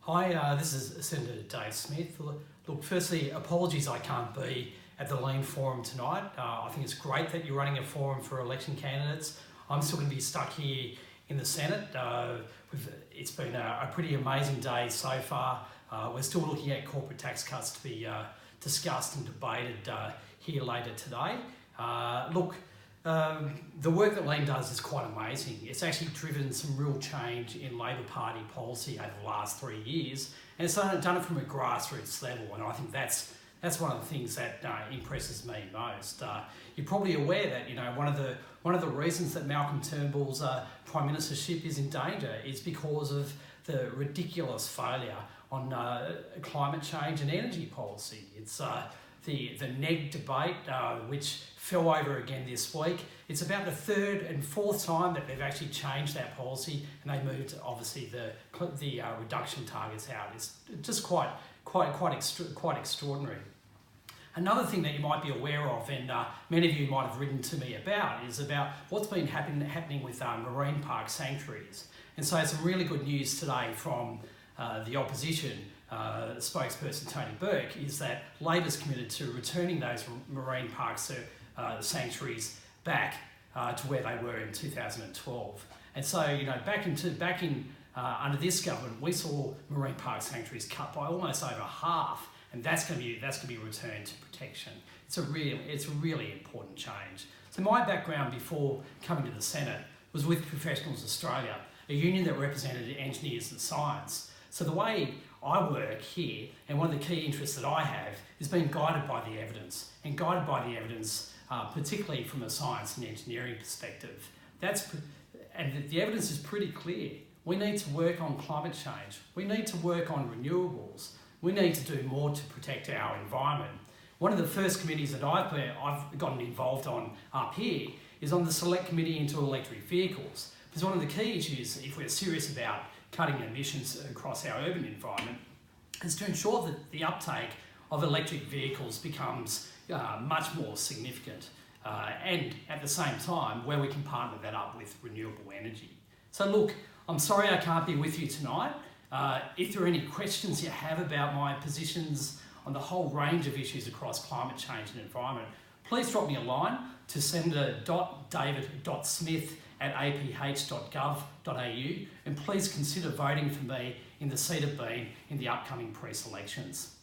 Hi, this is Senator Dave Smith. Look, firstly, apologies I can't be at the Lean Forum tonight. I think it's great that you're running a forum for election candidates. I'm still going to be stuck here in the Senate. It's been a pretty amazing day so far. We're still looking at corporate tax cuts to be discussed and debated here later today. The work that Lean does is quite amazing. It's actually driven some real change in Labor Party policy over the last 3 years, and it's done it from a grassroots level, and I think that's one of the things that impresses me most. You're probably aware that one of the reasons that Malcolm Turnbull's prime ministership is in danger is because of the ridiculous failure on climate change and energy policy. It's the NEG debate, which fell over again this week. It's about the third and fourth time that they've actually changed that policy, and they moved obviously the reduction targets out. It's just quite extraordinary. Another thing that you might be aware of, and many of you might have written to me about, is about what's been happening with marine park sanctuaries. And so some really good news today from the opposition spokesperson Tony Burke is that Labor's committed to returning those marine park sanctuaries back to where they were in 2012. And so, back in under this government, we saw marine park sanctuaries cut by almost over half, and that's going to be returned to protection. It's a really important change. So my background before coming to the Senate was with Professionals Australia, a union that represented engineers and science. So the way I work here, and one of the key interests that I have, is being guided by the evidence, particularly from a science and engineering perspective. And the evidence is pretty clear. We need to work on climate change. We need to work on renewables. We need to do more to protect our environment. One of the first committees that I've gotten involved on up here is on the Select Committee into Electric Vehicles. Because one of the key issues, if we're serious about cutting emissions across our urban environment, is to ensure that the uptake of electric vehicles becomes much more significant, and at the same time where we can partner that up with renewable energy. So look, I'm sorry I can't be with you tonight. If there are any questions you have about my positions on the whole range of issues across climate change and environment, please drop me a line to senator.david.smith@aph.gov.au, and please consider voting for me in the seat of Bean in the upcoming pre-selections.